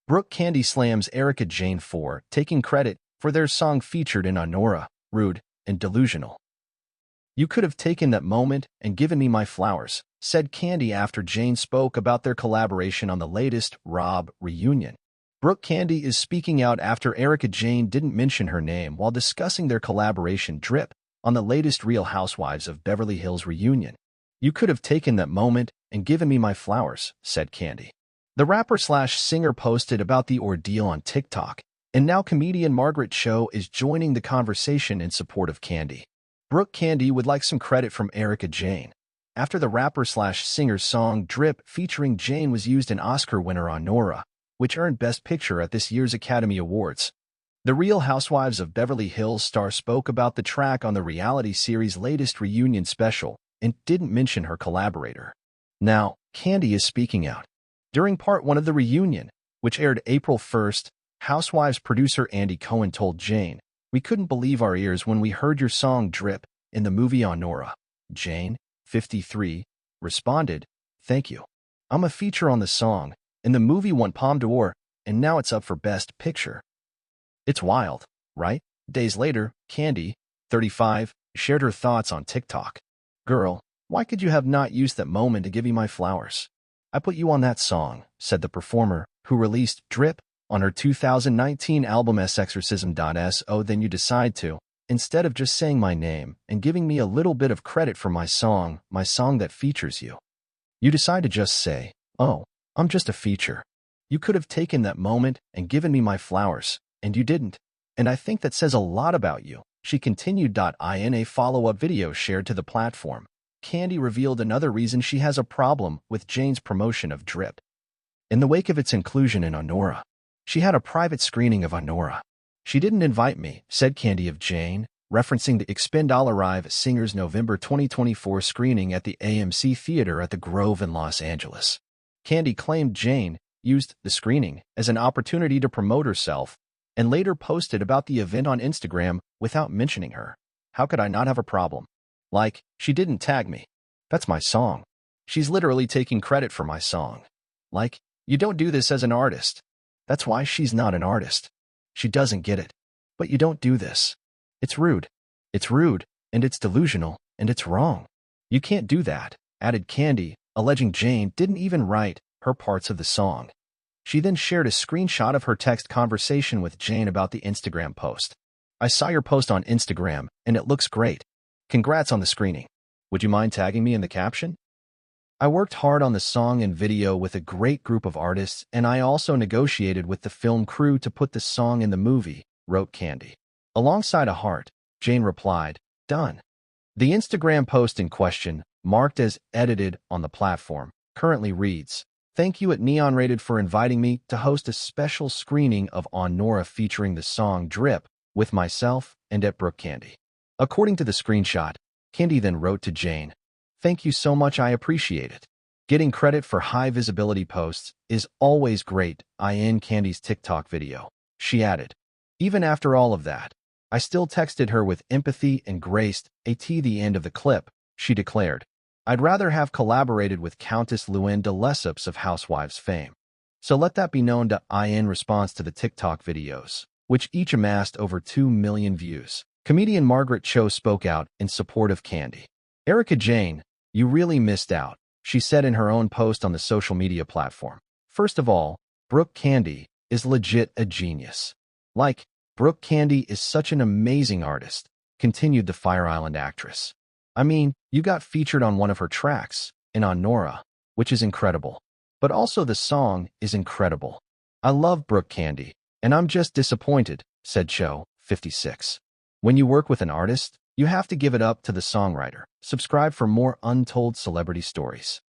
Brooke Candy slams Erika Jayne for taking credit for their song featured in Anora, Rude, and Delusional. "You could have taken that moment and given me my flowers," said Candy after Jayne spoke about their collaboration on the latest Rob reunion. Brooke Candy is speaking out after Erika Jayne didn't mention her name while discussing their collaboration Drip on the latest Real Housewives of Beverly Hills reunion. "You could have taken that moment and given me my flowers," said Candy. The rapper/singer posted about the ordeal on TikTok, and now comedian Margaret Cho is joining the conversation in support of Candy. Brooke Candy would like some credit from Erika Jayne. After the rapper/singer's song Drip featuring Jayne was used in Oscar winner Anora, which earned Best Picture at this year's Academy Awards. The Real Housewives of Beverly Hills star spoke about the track on the reality series' latest reunion special and didn't mention her collaborator. Now, Candy is speaking out. During part 1 of the reunion, which aired April 1st, Housewives producer Andy Cohen told Jayne, "We couldn't believe our ears when we heard your song Drip in the movie Anora." Jayne, 53, responded, "Thank you. I'm a feature on the song, and the movie won Palme d'Or, and now it's up for Best Picture. It's wild, right?" Days later, Candy, 35, shared her thoughts on TikTok. "Girl, why could you have not used that moment to give me my flowers? I put you on that song," said the performer, who released Drip on her 2019 album Sexorcism.so. "Then you decide to, instead of just saying my name and giving me a little bit of credit for my song that features you. You decide to just say, 'Oh, I'm just a feature.' You could have taken that moment and given me my flowers, and you didn't. And I think that says a lot about you," she continued. In a follow-up video shared to the platform, Candy revealed another reason she has a problem with Jayne's promotion of Drip. "In the wake of its inclusion in Anora, she had a private screening of Anora. She didn't invite me," said Candy of Jayne, referencing the Expend.Live singer's November 2024 screening at the AMC Theater at the Grove in Los Angeles. Candy claimed Jayne used the screening as an opportunity to promote herself and later posted about the event on Instagram without mentioning her. "How could I not have a problem? Like, she didn't tag me. That's my song. She's literally taking credit for my song. Like, you don't do this as an artist. That's why she's not an artist. She doesn't get it. But you don't do this. It's rude. It's rude, and it's delusional, and it's wrong. You can't do that," added Candy, alleging Jayne didn't even write her parts of the song. She then shared a screenshot of her text conversation with Jayne about the Instagram post. "I saw your post on Instagram, and it looks great. Congrats on the screening. Would you mind tagging me in the caption? I worked hard on the song and video with a great group of artists, and I also negotiated with the film crew to put the song in the movie," wrote Candy. Alongside a heart, Jayne replied, "Done." The Instagram post in question, marked as edited on the platform, currently reads, "Thank you at Neon Rated for inviting me to host a special screening of Anora featuring the song Drip with myself and at Brooke Candy." According to the screenshot, Candy then wrote to Jayne, "Thank you so much, I appreciate it. Getting credit for high visibility posts is always great." In Candy's TikTok video, she added, "Even after all of that, I still texted her with empathy and graced at the end of the clip," she declared. "I'd rather have collaborated with Countess Luann de Lesseps of Housewives fame. So let that be known." In response to the TikTok videos, which each amassed over 2 million views, comedian Margaret Cho spoke out in support of Candy. "Erika Jayne, you really missed out," she said in her own post on the social media platform. "First of all, Brooke Candy is legit a genius. Like, Brooke Candy is such an amazing artist," continued the Fire Island actress. "I mean, you got featured on one of her tracks, in Anora, which is incredible. But also the song is incredible. I love Brooke Candy, and I'm just disappointed," said Cho, 56. "When you work with an artist, you have to give it up to the songwriter." Subscribe for more untold celebrity stories.